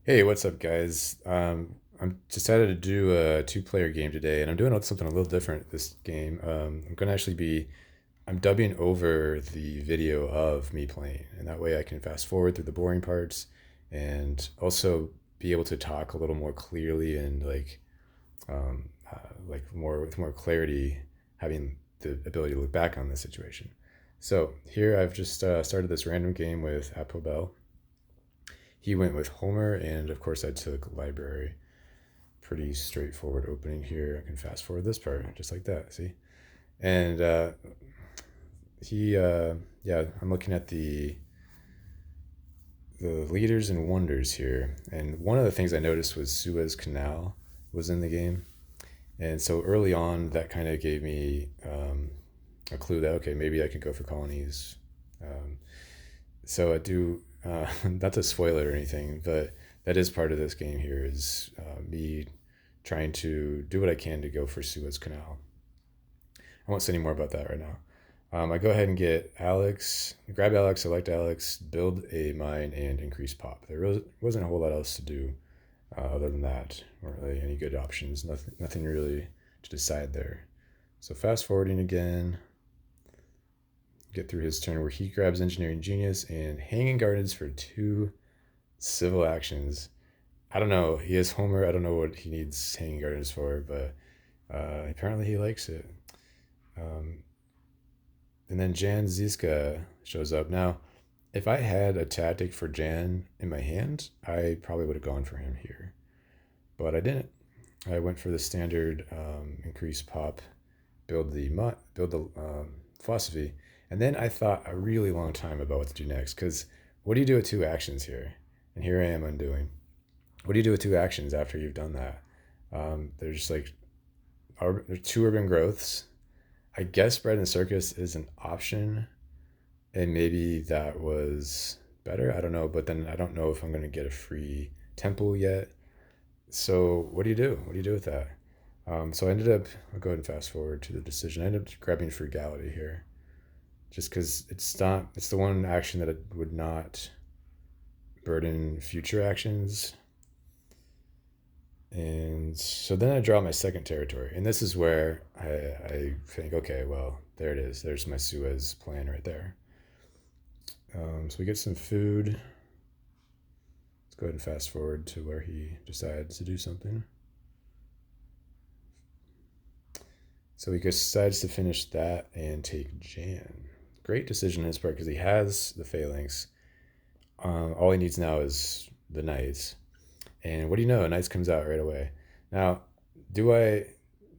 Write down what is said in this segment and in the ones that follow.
Hey, what's up, guys? I'm decided to do a two-player game today, and I'm doing something a little different this game. I'm gonna actually be I'm dubbing over the video of me playing, and that way I can fast forward through the boring parts and also be able to talk a little more clearly and like more with more clarity, having the ability to look back on the situation. So here I've just started this random game with apobel. He went with Homer, and of course I took library. Pretty straightforward opening here. I can fast forward this part just like that. See, and yeah, I'm looking at the leaders and wonders here, and one of the things I noticed was Suez Canal was in the game, and so early on that kind of gave me a clue that okay, maybe I can go for colonies. Um, so I do not to spoil it or anything, but that is part of this game here is me trying to do what I can to go for Suez Canal. I won't say any more about that right now. I go ahead and get Alex, grab Alex, select Alex, build a mine, and increase pop. There really wasn't a whole lot else to do other than that. Weren't really any good options. Nothing really to decide there. So fast forwarding again, get through his turn where he grabs engineering genius and hanging gardens for two civil actions. I don't know. He is Homer. I don't know what he needs hanging gardens for, but apparently he likes it. Um, and then Jan Zizka shows up. Now, if I had a tactic for Jan in my hand, I probably would have gone for him here, but I didn't. I went for the standard increase pop, build the philosophy, and then I thought a really long time about what to do next. Because what do you do with two actions here? And here I am undoing. What do you do with two actions after you've done that? There's like there's two urban growths. I guess bread and circus is an option, and maybe that was better. I don't know, but then I don't know if I'm gonna get a free temple yet. So what do you do? What do you do with that? So I ended up. I'll go ahead and fast forward to the decision. I ended up grabbing frugality here, just because it's not. It's the one action that it would not burden future actions. And so then I draw my second territory. And this is where I think, okay, well, there it is. There's my Suez plan right there. So we get some food. Let's go ahead and fast forward to where he decides to do something. So he decides to finish that and take Jan. Great decision on his part because he has the phalanx. All he needs now is the knights. And what do you know? Knights comes out right away. Now, do I?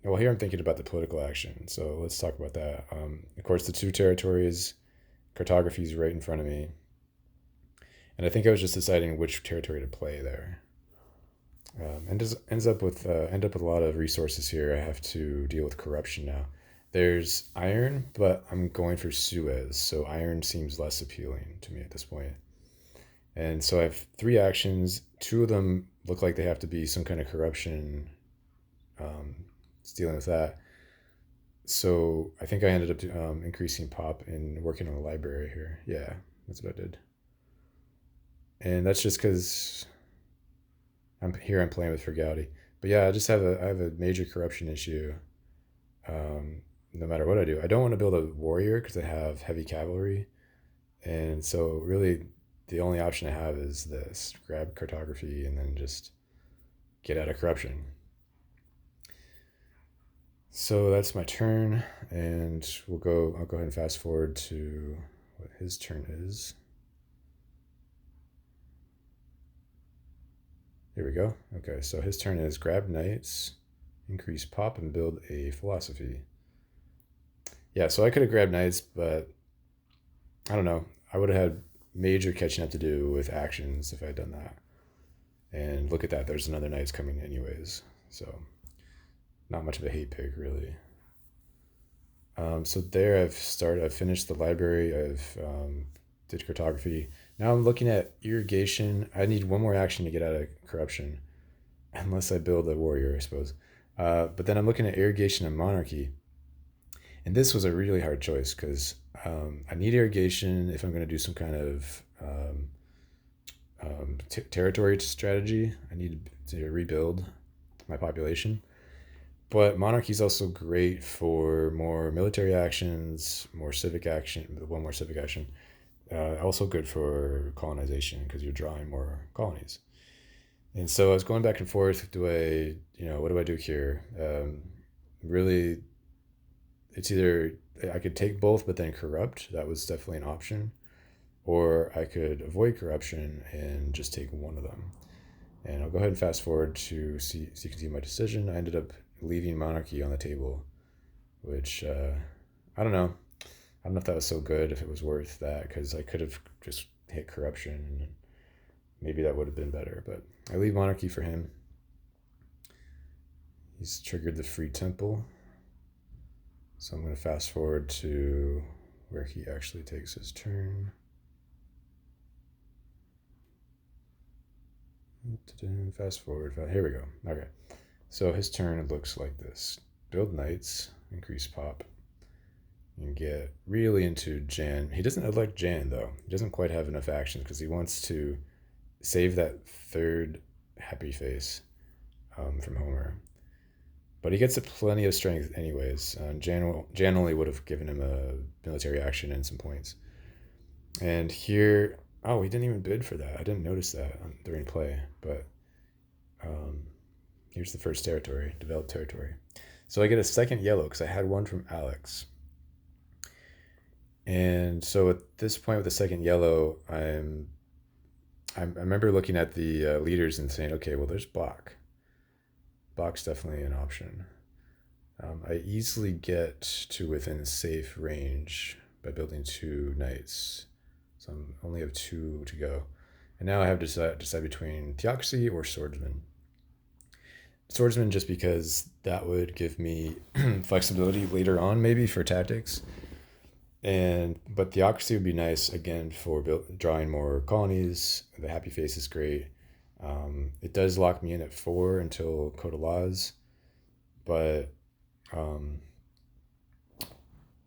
Well, here I'm thinking about the political action. So let's talk about that. Of course, the two territories, cartography is right in front of me, and I think I was just deciding which territory to play there. And just end up with a lot of resources here. I have to deal with corruption now. There's iron, but I'm going for Suez, so iron seems less appealing to me at this point. And so I have three actions. Two of them look like they have to be some kind of corruption, um, dealing with that. So I think I ended up increasing pop and working on the library here. Yeah, that's what I did. And that's just because I'm playing with frugality. But yeah, I have a major corruption issue. No matter what I do, I don't want to build a warrior because I have heavy cavalry, and so really the only option I have is this: grab cartography and then just get out of corruption. So that's my turn, and I'll go ahead and fast forward to what his turn is. Here we go. Okay, so his turn is grab knights, increase pop, and build a philosophy. Yeah, so I could have grabbed knights, but I don't know. I would have had major catching up to do with actions if I had done that. And look at that, there's another knights coming anyways. So not much of a hate pick really. So there I've finished the library. Did cartography. Now I'm looking at irrigation. I need one more action to get out of corruption, unless I build a warrior, I suppose. But then I'm looking at irrigation and monarchy, and this was a really hard choice because I need irrigation if I'm going to do some kind of territory strategy. I need to rebuild my population. But monarchy is also great for more military actions, more civic action, one more civic action. Also good for colonization because you're drawing more colonies. And so I was going back and forth. What do I do here? Really, it's either I could take both, but then corrupt. That was definitely an option. Or I could avoid corruption and just take one of them. And I'll go ahead and fast forward to see so you can see my decision. I ended up leaving monarchy on the table, which I don't know. I don't know if that was so good, if it was worth that, because I could have just hit corruption and maybe that would have been better. But I leave monarchy for him. He's triggered the free temple. So I'm going to fast forward to where he actually takes his turn. Fast forward. Here we go. Okay. So his turn looks like this. Build knights, increase pop, and get really into Jan. He doesn't elect Jan, though. He doesn't quite have enough actions because he wants to save that third happy face from Homer. But he gets plenty of strength anyways. Jan only would have given him a military action and some points. And here, oh, he didn't even bid for that. I didn't notice that during play. But here's the first territory, developed territory. So I get a second yellow because I had one from Alex. And so at this point with the second yellow, I remember looking at the leaders and saying, okay, well, there's Bach. Bach's definitely an option. I easily get to within safe range by building 2 knights. So I only have 2 to go. And now I have to decide between Theocracy or Swordsman. Swordsman just because that would give me flexibility later on maybe for tactics. But Theocracy would be nice again for drawing more colonies. The happy face is great. It does lock me in at 4 until Code of Laws, but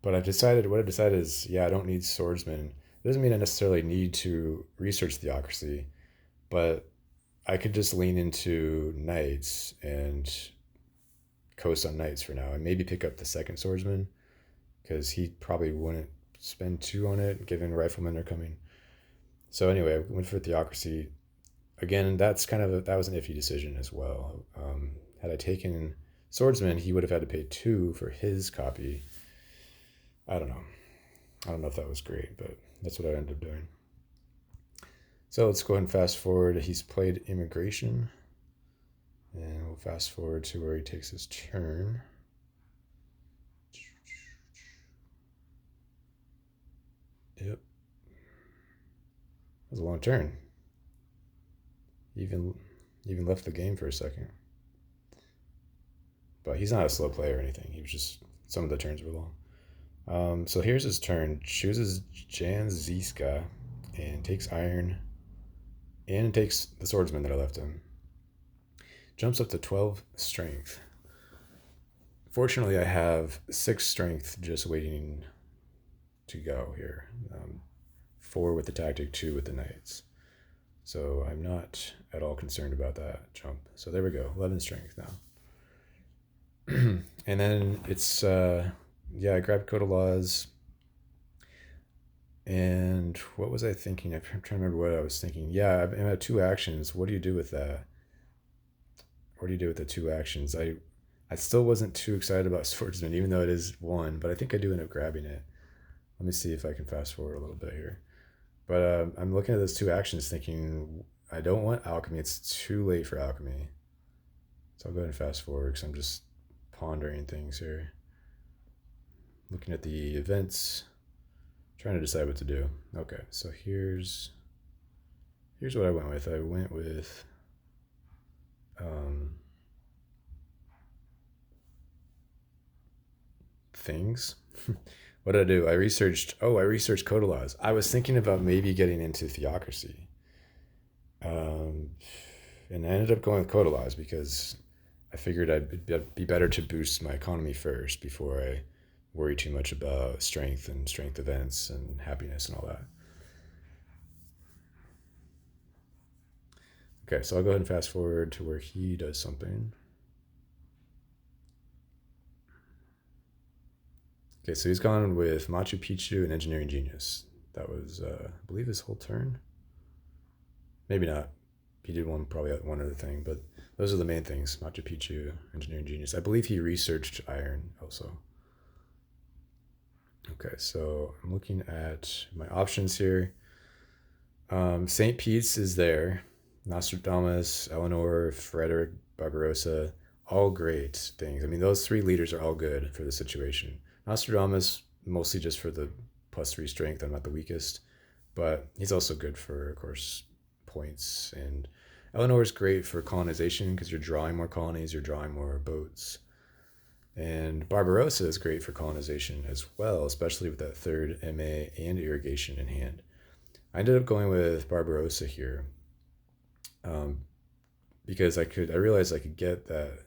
I've decided is I don't need Swordsman. It doesn't mean I necessarily need to research Theocracy, but I could just lean into Knights and coast on Knights for now and maybe pick up the second Swordsman because he probably wouldn't spend 2 on it given Riflemen are coming. So anyway, I went for Theocracy. Again, that was an iffy decision as well. Had I taken Swordsman, he would have had to pay 2 for his copy. I don't know if that was great, but that's what I ended up doing. So let's go ahead and fast forward. He's played Immigration. And we'll fast forward to where he takes his turn. Yep. That was a long turn. Even left the game for a second. But he's not a slow player or anything. He was just, some of the turns were long. So here's his turn. Chooses Jan Ziska and takes Iron and takes the Swordsman that I left him. Jumps up to 12 strength. Fortunately, I have 6 strength just waiting to go here. 4 with the tactic, 2 with the knights. So I'm not at all concerned about that jump. So there we go, 11 strength now. And then it's, I grabbed Code of Laws. And what was I thinking? I'm trying to remember what I was thinking. Yeah, I'm at 2 actions. What do you do with that? What do you do with the 2 actions? I still wasn't too excited about Swordsman, even though it is 1, but I think I do end up grabbing it. Let me see if I can fast forward a little bit here. But I'm looking at those 2 actions thinking, I don't want Alchemy. It's too late for Alchemy. So I'll go ahead and fast forward because I'm just pondering things here. Looking at the events, trying to decide what to do. Okay, so here's what I went with. I went with things. What did I do? I researched Code of Laws. I was thinking about maybe getting into Theocracy. And I ended up going with Code of Laws because I figured I'd be better to boost my economy first before I worry too much about strength and strength events and happiness and all that. Okay, so I'll go ahead and fast forward to where he does something. Okay, so he's gone with Machu Picchu and Engineering Genius. That was, I believe, his whole turn. Maybe not. He did probably one other thing, but those are the main things: Machu Picchu, Engineering Genius. I believe he researched iron also. Okay, so I'm looking at my options here. St. Pete's is there. Nostradamus, Eleanor, Frederick, Barbarossa, all great things. I mean, those three leaders are all good for the situation. Nostradamus, mostly just for the +3 strength. I'm not the weakest, but he's also good for, of course, points. And Eleanor is great for colonization because you're drawing more colonies, you're drawing more boats. And Barbarossa is great for colonization as well, especially with that third MA and irrigation in hand. I ended up going with Barbarossa here um, because I realized I could get that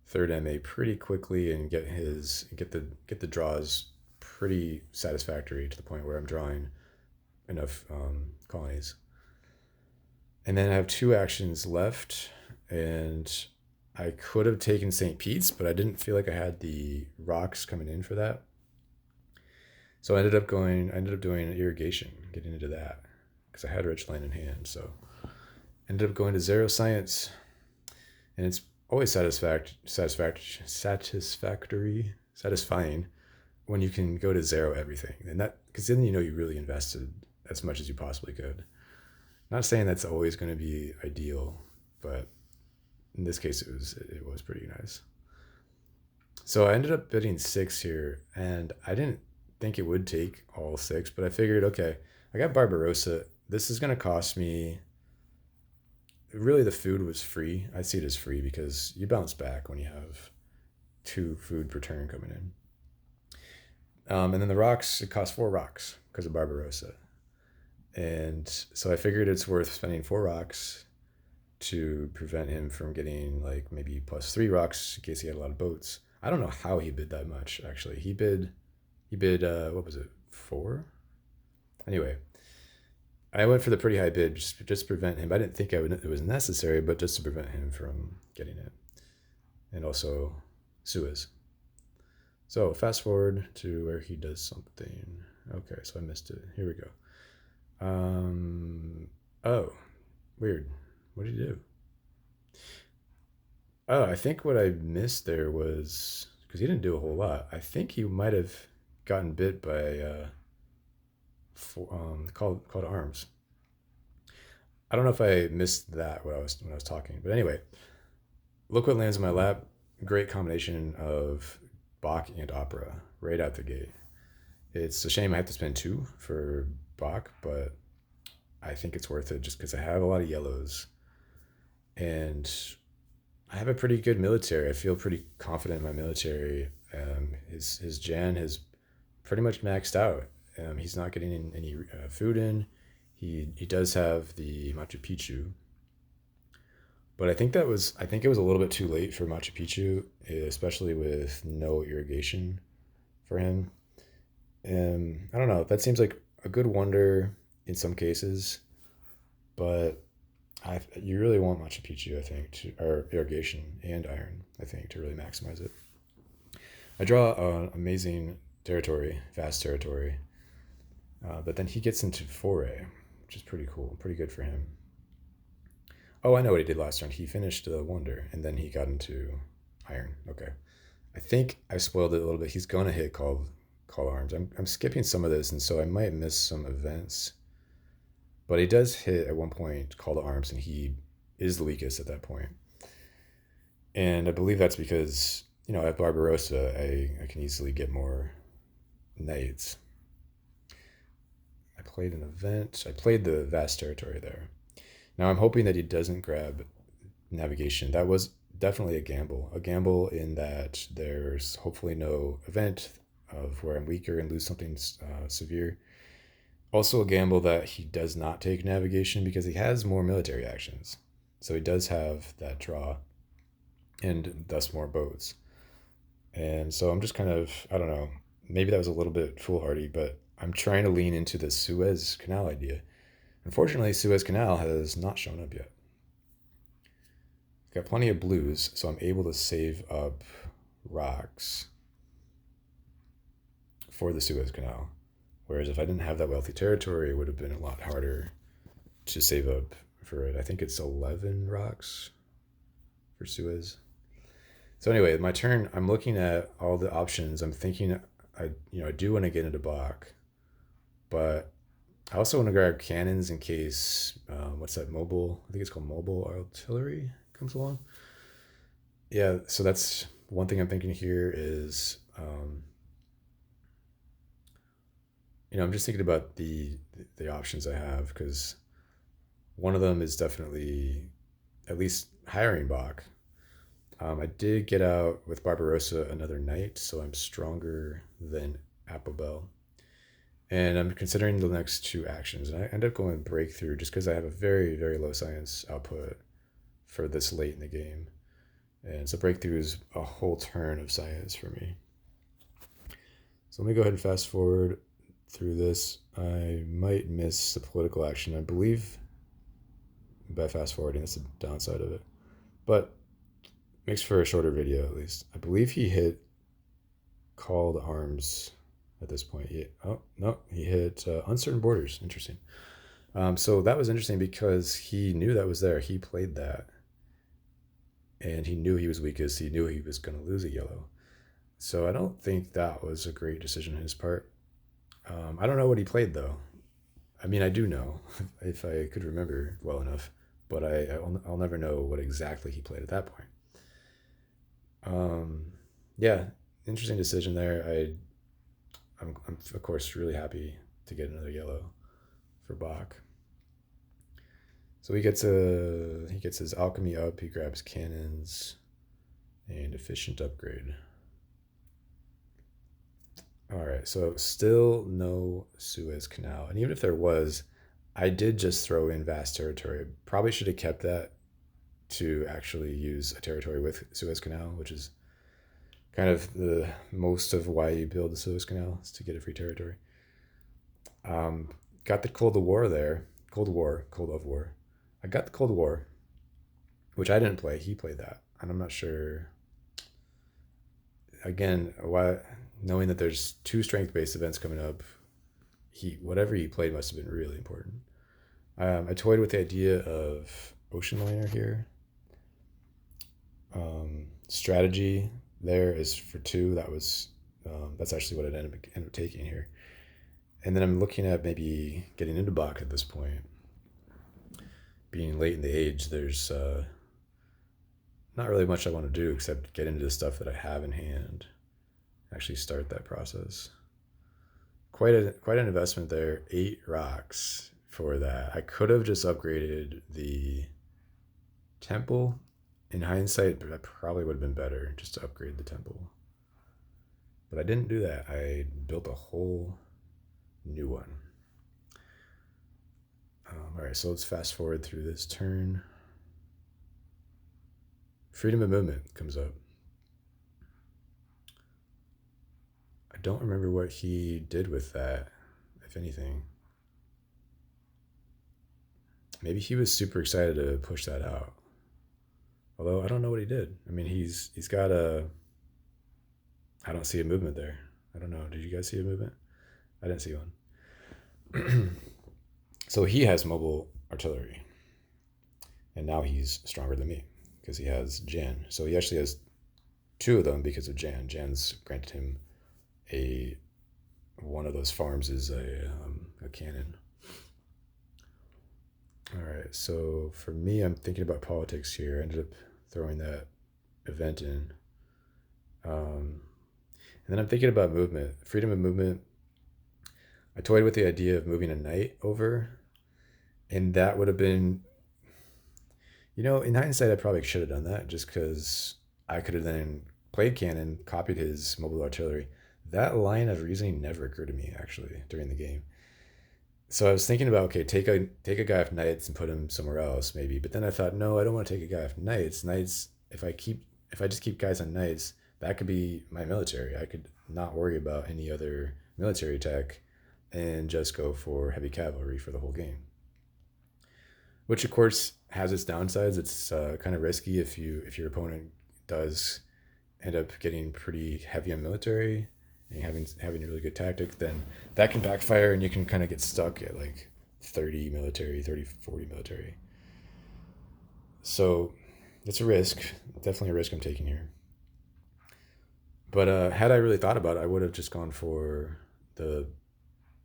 third MA pretty quickly and get the draws pretty satisfactory to the point where I'm drawing enough colonies. And then I have 2 actions left, and I could have taken St. Pete's, but I didn't feel like I had the rocks coming in for that. So I ended up doing irrigation, getting into that because I had rich land in hand. So I ended up going to zero science, and it's always satisfying when you can go to zero everything, and that because then you know you really invested as much as you possibly could. Not saying that's always going to be ideal, but in this case, it was pretty nice. So I ended up bidding 6 here, and I didn't think it would take all 6, but I figured, okay, I got Barbarossa. This is going to cost me. Really, the food was free. I see it as free because you bounce back when you have 2 food per turn coming in. And then the rocks, it costs 4 rocks because of Barbarossa. And so I figured it's worth spending 4 rocks to prevent him from getting like maybe +3 rocks in case he had a lot of boats. I don't know how he bid that much actually. He bid what was it, 4? Anyway, I went for the pretty high bid just to prevent him. I didn't think it was necessary, but just to prevent him from getting it. And also Suez. So fast forward to where he does something. Okay, so I missed it. Here we go. Oh, weird. What did he do? Oh, I think what I missed there was because he didn't do a whole lot. I think he might have gotten bit by call to arms. I don't know if I missed that when I was talking, but anyway, look what lands in my lap. Great combination of Bach and opera right out the gate. It's a shame I have to spend 2 for Bach, but I think it's worth it just because I have a lot of yellows and I have a pretty good military. I feel pretty confident in my military. His Jan has pretty much maxed out. He's not getting any food in. He does have the Machu Picchu, but I think it was a little bit too late for Machu Picchu, especially with no irrigation for him. I don't know. That seems like a good wonder in some cases, but you really want Machu Picchu, I think, or irrigation and iron, I think, to really maximize it. I draw an amazing territory, vast territory, but then he gets into foray, which is pretty cool, pretty good for him. Oh, I know what he did last turn. He finished the wonder, and then he got into iron. Okay, I think I spoiled it a little bit. He's gonna hit call arms. I'm skipping some of this, and so I might miss some events. But he does hit at one point call to arms, and he is the weakest at that point. And I believe that's because at Barbarossa I can easily get more knights. I played an event. I played the vast territory there. Now I'm hoping that he doesn't grab navigation. That was definitely a gamble. A gamble in that there's hopefully no event of where I'm weaker and lose something severe. Also a gamble that he does not take navigation because he has more military actions. So he does have that draw and thus more boats. And so I'm just kind of, I don't know, maybe that was a little bit foolhardy, but I'm trying to lean into the Suez Canal idea. Unfortunately, Suez Canal has not shown up yet. got plenty of blues, so I'm able to save up rocks for the Suez Canal. Whereas if I didn't have that wealthy territory, it would have been a lot harder to save up for it. I think it's 11 rocks for Suez. So anyway, my turn. I'm looking at all the options. I'm thinking, I do want to get into Bach, but I also want to grab cannons in case what's that mobile? I think it's called mobile artillery comes along. Yeah, so that's one thing I'm thinking here is, I'm just thinking about the options I have because one of them is definitely at least hiring Bach. I did get out with Barbarossa another knight, so I'm stronger than apobel. And I'm considering the next two actions, and I end up going breakthrough just because I have a very, very low science output for this late in the game. And so breakthrough is a whole turn of science for me. So let me go ahead and fast forward through this. I might miss the political action, I believe, by fast forwarding. That's the downside of it. But makes for a shorter video at least. I believe he hit call to arms at this point. Oh, no, he hit uncertain borders. Interesting. So that was interesting because he knew that was there. He played that. And he knew he was weakest. He knew he was going to lose a yellow. So I don't think that was a great decision on his part. I don't know what he played, though. I mean, I do know if I could remember well enough, but I'll never know what exactly he played at that point. Yeah, interesting decision there. I'm of course really happy to get another yellow for Bach. So he gets his alchemy up. He grabs cannons and efficient upgrade. All right, so still no Suez Canal, and even if there was, I did just throw in vast territory. Probably should have kept that to actually use a territory with Suez Canal, which is kind of the most of why you build the Suez Canal is to get a free territory. Got the Cold War there. Cold of War. I got the Cold War, which I didn't play. He played that, and I'm not sure. Again, why knowing that there's two strength-based events coming up, whatever he played must have been really important. I toyed with the idea of ocean liner here. Strategy there is for 2. That's actually what I ended up taking here. And then I'm looking at maybe getting into Bach at this point. Being late in the age, there's not really much I want to do except get into the stuff that I have in hand. Actually start that process. Quite an investment there. 8 rocks for that. I could have just upgraded the temple. In hindsight, that probably would have been better just to upgrade the temple. But I didn't do that. I built a whole new one. All right, so let's fast forward through this turn. Freedom of movement comes up. I don't remember what he did with that, if anything. Maybe he was super excited to push that out. Although I don't know what he did. I mean, he's got I don't see a movement there. I don't know. Did you guys see a movement? I didn't see one. So he has mobile artillery. And now he's stronger than me because he has Jan. So he actually has 2 of them because of Jan. Jan's granted him one of those farms is a cannon. All right, so for me, I'm thinking about politics here. I ended up throwing that event in. And then I'm thinking about movement, freedom of movement. I toyed with the idea of moving a knight over, and that would have been, in hindsight, I probably should have done that just because I could have then played cannon, copied his mobile artillery. That line of reasoning never occurred to me, actually, during the game. So I was thinking about, okay, take a guy off knights and put him somewhere else, maybe. But then I thought, no, I don't want to take a guy off knights. Knights, if I just keep guys on knights, that could be my military. I could not worry about any other military tech and just go for heavy cavalry for the whole game. which of course has its downsides. It's kind of risky if your opponent does end up getting pretty heavy on military and having a really good tactic, then that can backfire and you can kind of get stuck at like 30 military, 30, 40 military. So it's a risk, definitely a risk I'm taking here. But had I really thought about it, I would have just gone for the,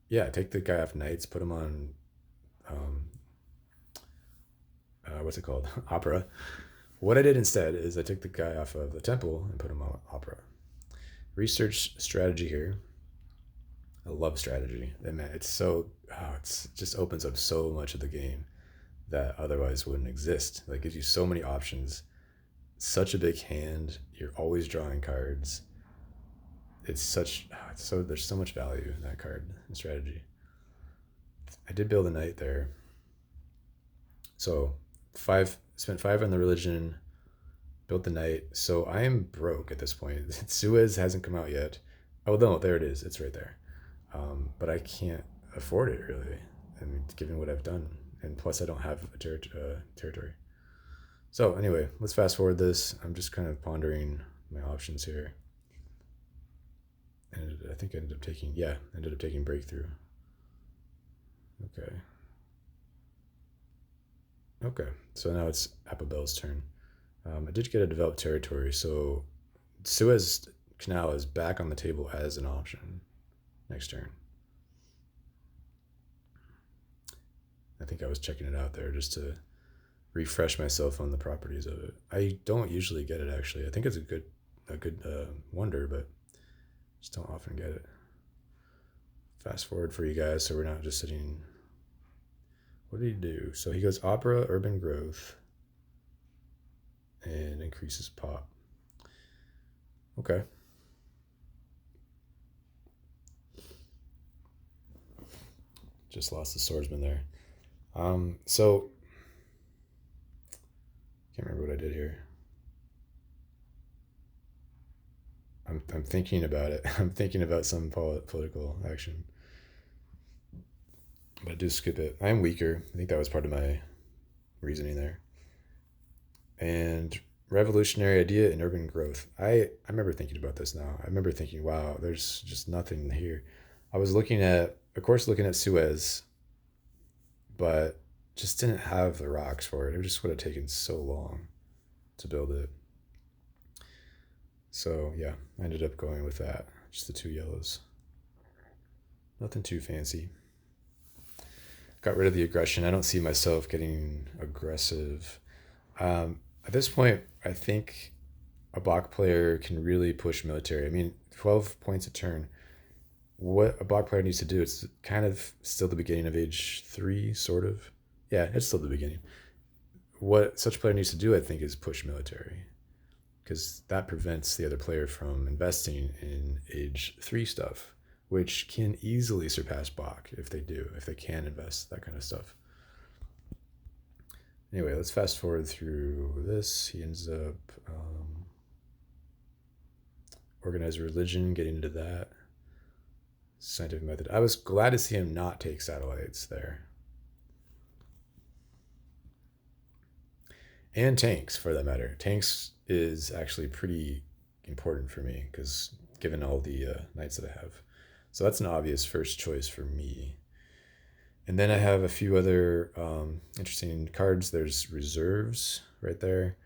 yeah, take the guy off knights, put him on, um, what's it called? Opera. What I did instead is I took the guy off of the temple and put him on opera. Research strategy here. I love strategy. And man, it's so, it just opens up so much of the game that otherwise wouldn't exist. Like, it gives you so many options, such a big hand. You're always drawing cards. There's so much value in that card and strategy. I did build a knight there. So spent 5 on the religion, built the knight. So I am broke at this point. Suez hasn't come out yet. Oh no, there it is. It's right there. But I can't afford it really. I mean, given what I've done, and plus I don't have a territory. So anyway, let's fast forward this. I'm just kind of pondering my options here. And I think I ended up taking breakthrough. Okay. Okay. So now it's Apobel's turn. I did get a developed territory, so Suez Canal is back on the table as an option next turn. I think I was checking it out there just to refresh myself on the properties of it. I don't usually get it actually. I think it's a good wonder, but just don't often get it. Fast forward for you guys so we're not just sitting. What did he do? So he goes opera, urban growth, and increases pop. Okay. Just lost the swordsman there. So can't remember what I did here. I'm thinking about it. I'm thinking about some political action, but I do skip it. I'm weaker. I think that was part of my reasoning there. And revolutionary idea in urban growth. I remember thinking about this now. I remember thinking, wow, there's just nothing here. I was looking at, of course, looking at Suez, but just didn't have the rocks for it. It just would have taken so long to build it. So yeah, I ended up going with that. Just the 2 yellows. Nothing too fancy. Got rid of the aggression. I don't see myself getting aggressive. At this point, I think a block player can really push military. I mean, 12 points a turn. What a block player needs to do, it's kind of still the beginning of age 3, sort of. Yeah, it's still the beginning. What such a player needs to do, I think, is push military, because that prevents the other player from investing in age 3 stuff, which can easily surpass Bach if they can invest that kind of stuff. Anyway, let's fast forward through this. He ends up organized religion, getting into that. Scientific method. I was glad to see him not take satellites there. And tanks, for that matter. Tanks is actually pretty important for me, because given all the knights that I have. So that's an obvious first choice for me. And then I have a few other interesting cards. There's reserves right there.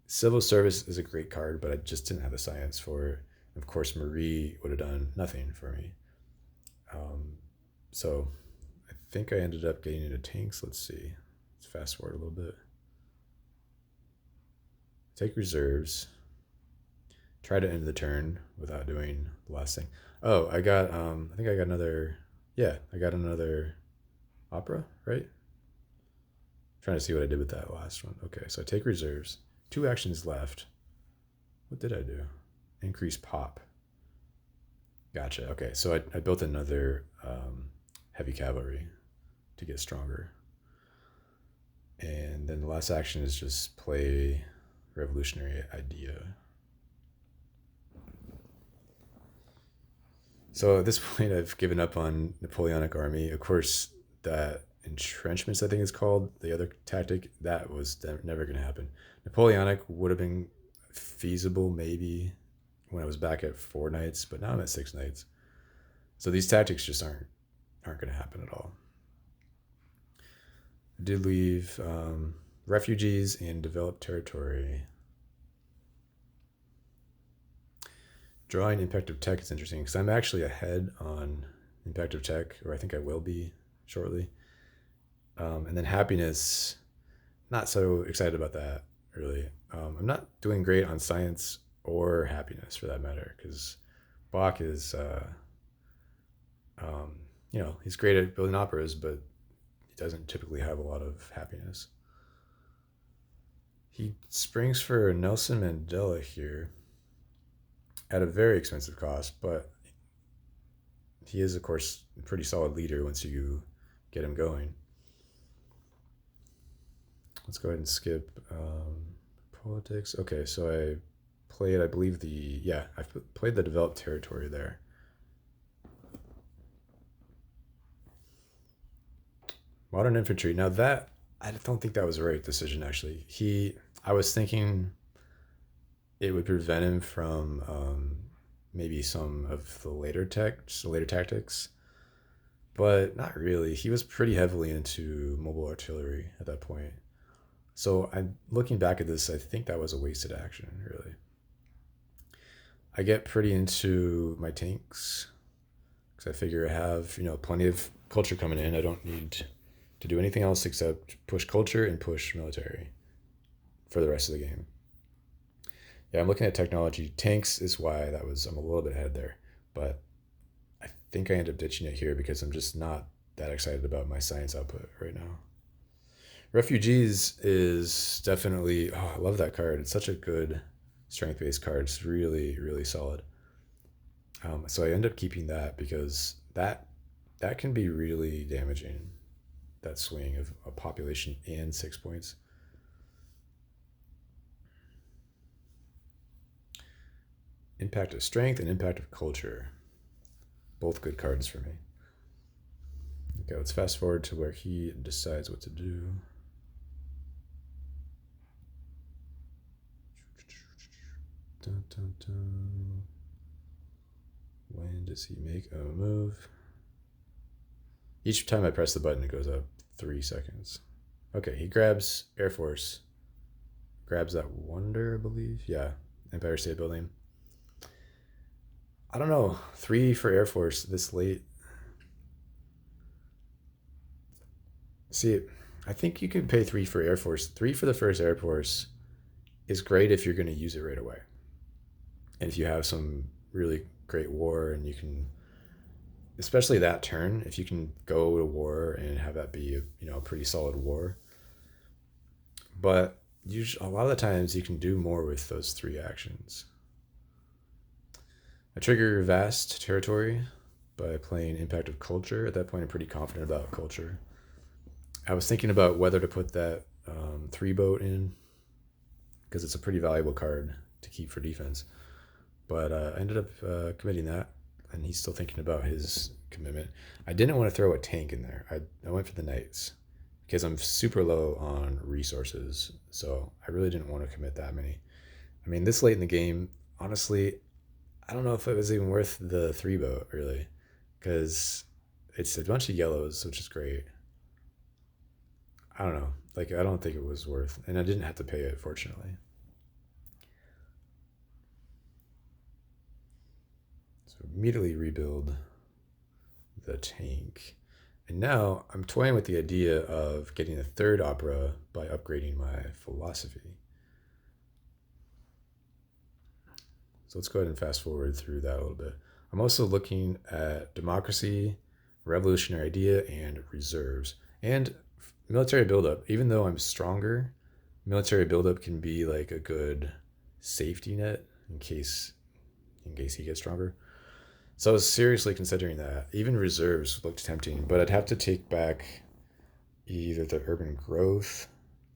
Civil service is a great card, but I just didn't have the science for it. Of course, Marie would have done nothing for me. So I think I ended up getting into tanks. Let's see. Let's fast forward a little bit. Take reserves. Try to end the turn without doing the last thing. Oh, I think I got another, yeah, I got another opera, right? I'm trying to see what I did with that last one. Okay, so I take reserves. 2 actions left. What did I do? Increase pop. Gotcha. Okay, so I built another heavy cavalry to get stronger. And then the last action is just play revolutionary idea. So at this point, I've given up on Napoleonic army. Of course, that entrenchments, I think it's called, the other tactic, that was never going to happen. Napoleonic would have been feasible maybe when I was back at 4 knights, but now I'm at 6 knights. So these tactics just aren't going to happen at all. I did leave refugees in developed territory. Drawing impact of tech is interesting because I'm actually ahead on impact of tech, or I think I will be shortly. And then happiness, not so excited about that really. I'm not doing great on science or happiness for that matter, because Bach is, he's great at building operas, but he doesn't typically have a lot of happiness. He springs for Nelson Mandela here at a very expensive cost, but he is, of course, a pretty solid leader once you get him going. Let's go ahead and skip politics. Okay, so I played, I believe I've played the developed territory there. Modern infantry. Now that, I don't think that was the right decision actually. I was thinking it would prevent him from maybe some of the later tactics, but not really. He was pretty heavily into mobile artillery at that point. So I'm looking back at this, I think that was a wasted action, really. I get pretty into my tanks because I figure I have, plenty of culture coming in. I don't need to do anything else except push culture and push military for the rest of the game. Yeah, I'm looking at technology. Tanks is why I'm a little bit ahead there, but I think I end up ditching it here because I'm just not that excited about my science output right now. Refugees is definitely, I love that card. It's such a good strength-based card. It's really, really solid. So I end up keeping that because that can be really damaging, that swing of a population and 6 points. Impact of strength and impact of culture. Both good cards for me. Okay, let's fast forward to where he decides what to do. Dun, dun, dun. When does he make a move? Each time I press the button, it goes up 3 seconds. Okay, he grabs Air Force. Grabs that Wonder, I believe. Yeah, Empire State Building. I don't know. 3 for Air Force this late. See, I think you can pay 3 for Air Force. 3 for the first Air Force is great if you're going to use it right away. And if you have some really great war and you can, especially that turn, if you can go to war and have that be a pretty solid war. But a lot of the times you can do more with those 3 actions. I trigger vast territory by playing impact of culture. At that point, I'm pretty confident about culture. I was thinking about whether to put that 3 boat in because it's a pretty valuable card to keep for defense. But I ended up committing that, and he's still thinking about his commitment. I didn't want to throw a tank in there. I went for the knights because I'm super low on resources, so I really didn't want to commit that many. I mean, this late in the game, honestly, I don't know if it was even worth the 3 boat, really, because it's a bunch of yellows, which is great. I don't know. I don't think it was worth, and I didn't have to pay it, fortunately. So immediately rebuild the tank. And now I'm toying with the idea of getting a 3rd opera by upgrading my philosophy. So let's go ahead and fast forward through that a little bit. I'm also looking at democracy, revolutionary idea, and reserves. And military buildup. Even though I'm stronger, military buildup can be like a good safety net in case he gets stronger. So I was seriously considering that. Even reserves looked tempting, but I'd have to take back either the urban growth.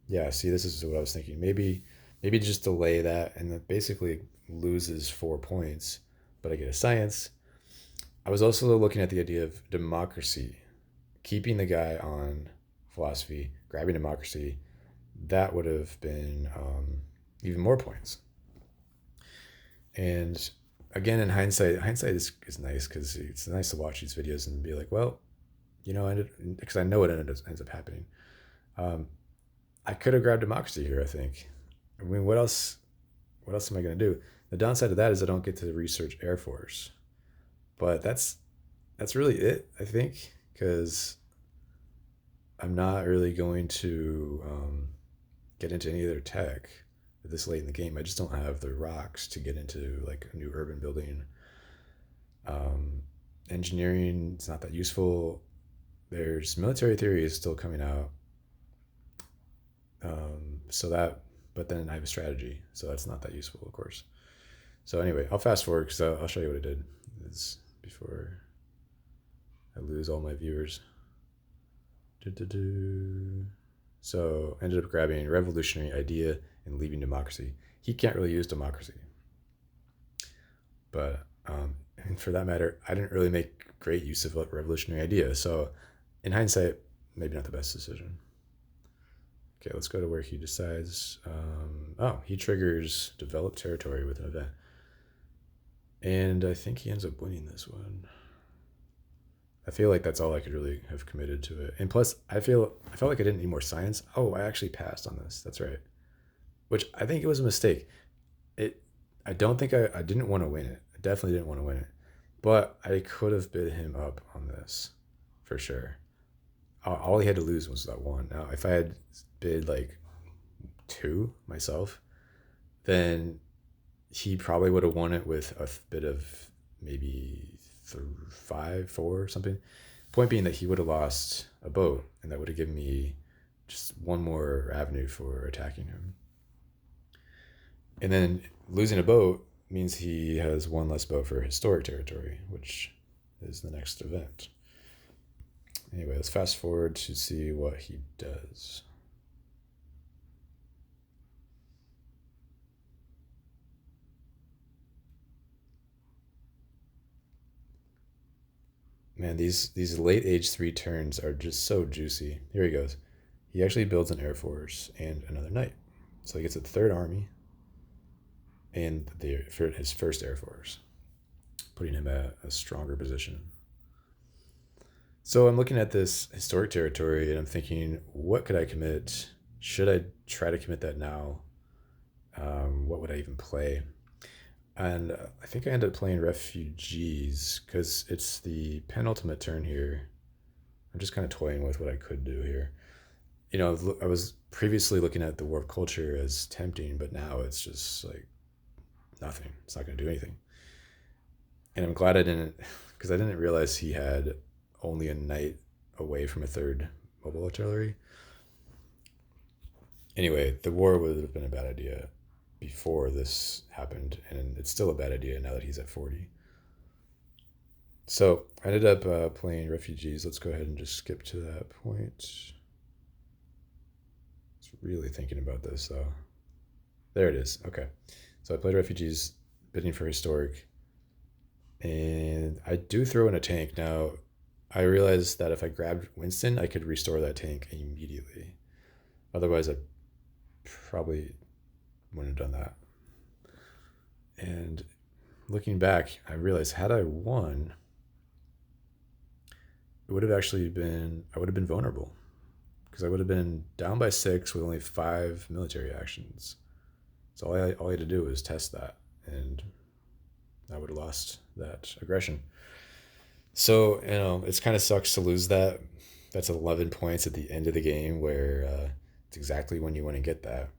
Yeah, see, this is what I was thinking. Maybe just delay that, and that basically loses 4 points, but I get a science. I was also looking at the idea of democracy, keeping the guy on philosophy, grabbing democracy, that would have been even more points. And again, in hindsight is nice because it's nice to watch these videos and be like, well, because I know what ends up happening. I could have grabbed democracy here, I think. I mean, what else? What else am I going to do? The downside of that is I don't get to research Air Force, but that's really it, I think, because I'm not really going to get into any other tech this late in the game. I just don't have the rocks to get into like a new urban building. Engineering, it's not that useful. There's military theory is still coming out. But then I have a strategy, so that's not that useful, of course. So anyway, I'll fast forward because I'll show you what I did before I lose all my viewers. So ended up grabbing revolutionary idea and leaving democracy. He can't really use democracy, but and for that matter, I didn't really make great use of a revolutionary idea. So in hindsight, maybe not the best decision. Okay, let's go to where he decides. He triggers develop territory with an event. And I think he ends up winning this one. I feel like that's all I could really have committed to it. And plus, I felt like I didn't need more science. Oh, I actually passed on this. That's right. Which I think it was a mistake. I don't think I didn't want to win it. I definitely didn't want to win it. But I could have bid him up on this, for sure. All he had to lose was that one. Now, if I had bid like 2 myself, then he probably would have won it with a bit of maybe 5, 4, something. Point being that he would have lost a boat, and that would have given me just one more avenue for attacking him. And then losing a boat means he has one less boat for historic territory, which is the next event. Anyway, let's fast forward to see what he does. Man, these late age 3 turns are just so juicy. Here he goes. He actually builds an Air Force and another knight. So he gets a 3rd Army and his 1st Air Force, putting him at a stronger position. So I'm looking at this historic territory and I'm thinking, what could I commit? Should I try to commit that now? What would I even play? And I think I ended up playing refugees because it's the penultimate turn here. I'm just kind of toying with what I could do here. I was previously looking at the war of culture as tempting, but now it's just like nothing. It's not going to do anything. And I'm glad I didn't, because I didn't realize he had only a knight away from a 3rd mobile artillery. Anyway, the war would have been a bad idea before this happened, and it's still a bad idea now that he's at 40. So I ended up playing refugees. Let's go ahead and just skip to that point. I was really thinking about this, though. There it is. Okay. So I played refugees, bidding for historic, and I do throw in a tank. Now, I realized that if I grabbed Winston, I could restore that tank immediately. Otherwise, I probably wouldn't have done that. And looking back, I realized had I won, it would have actually been, I would have been vulnerable because I would have been down by 6 with only 5 military actions. So all I had to do was test that, and I would have lost that aggression. So, it's kind of sucks to lose that. That's 11 points at the end of the game where it's exactly when you want to get that.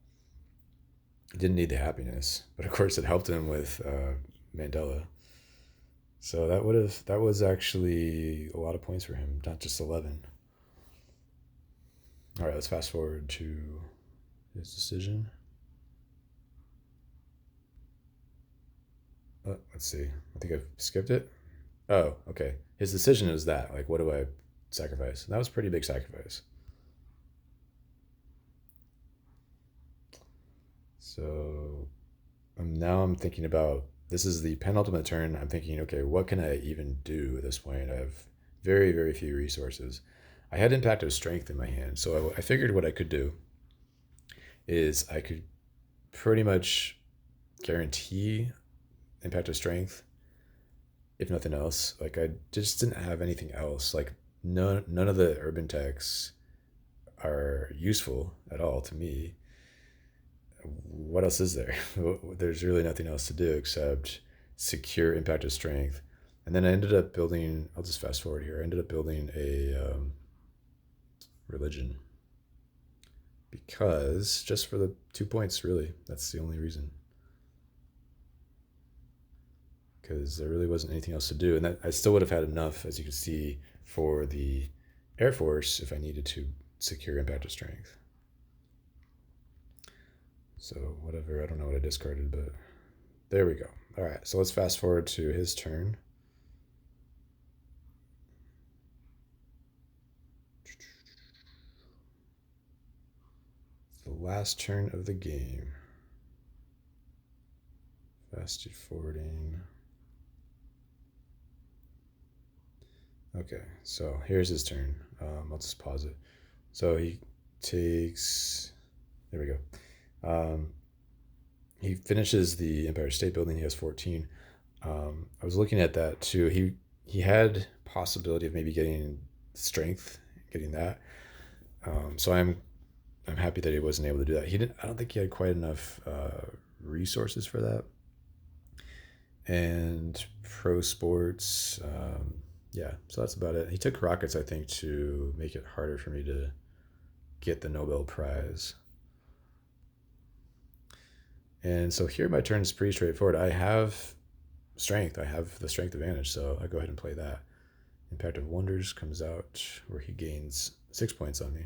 He didn't need the happiness, but of course it helped him with Mandela. So that was actually a lot of points for him, not just 11. All right, let's fast forward to his decision. Let's see. I think I've skipped it. Oh, okay. His decision is that, like, what do I sacrifice? And that was a pretty big sacrifice. So now I'm thinking about, this is the penultimate turn. I'm thinking, okay, what can I even do at this point? I have very, very few resources. I had impact of strength in my hand. So I figured what I could do is I could pretty much guarantee impact of strength, if nothing else. Like I just didn't have anything else. Like none of the urban techs are useful at all to me. What else is there? There's really nothing else to do except secure impact of strength. And then I ended up building, I'll just fast forward here. I ended up building a religion because just for the 2 points, really. That's the only reason. Because there really wasn't anything else to do. And that I still would have had enough, as you can see, for the Air Force if I needed to secure impact of strength. So whatever, I don't know what I discarded, but there we go. All right, so let's fast forward to his turn. The last turn of the game. Fast forwarding. Okay, so here's his turn. I'll just pause it. So he takes. There we go. He finishes the Empire State Building. He has 14. I was looking at that too. He had possibility of maybe getting strength, getting that. So I'm happy that he wasn't able to do that. He didn't. I don't think he had quite enough resources for that. And pro sports. Yeah, so that's about it. He took rockets, I think, to make it harder for me to get the Nobel Prize. And so here my turn is pretty straightforward. I have strength. I have the strength advantage, so I go ahead and play that. Impact of Wonders comes out where he gains 6 points on me.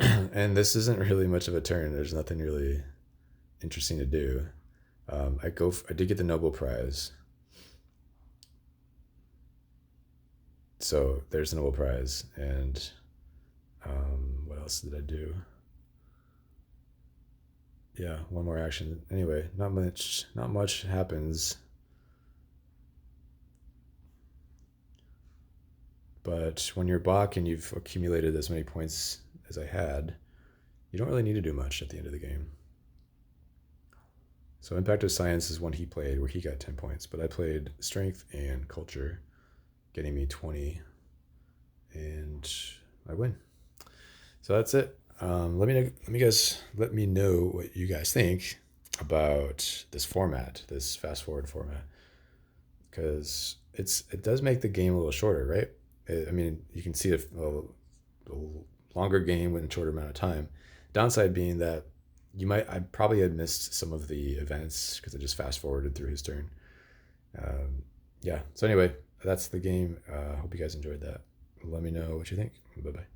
And this isn't really much of a turn. There's nothing really interesting to do. I did get the Nobel Prize. So there's the Nobel Prize. And what else did I do? Yeah, one more action. Anyway, not much happens. But when you're Bach and you've accumulated as many points as I had, you don't really need to do much at the end of the game. So Impact of Science is one he played where he got 10 points, but I played Strength and Culture, getting me 20, and I win. So that's it. Let me know what you guys think about this format, this fast forward format, because it does make the game a little shorter, right? I mean, you can see a longer game in a shorter amount of time. Downside being that I probably had missed some of the events because I just fast forwarded through his turn. Yeah. So anyway, that's the game. Hope you guys enjoyed that. Let me know what you think. Bye bye.